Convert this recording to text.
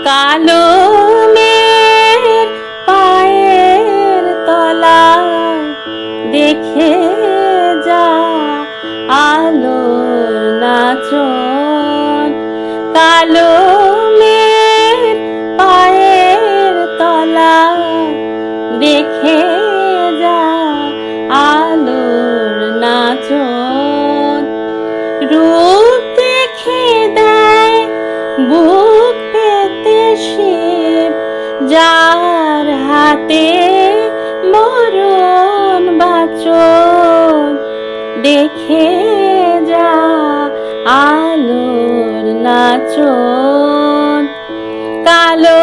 কালো মেঘ পায়ের তলায় দেখে যা আলোর নাচন। কালো মেঘ পায়ের তলায় দেখে যা আলোর নাচন। রূপ দেখে দেয় বুক পেতে শিব, যার হাতে মরণ বাঁচন। দেখে যা আলোর নাচন। কালো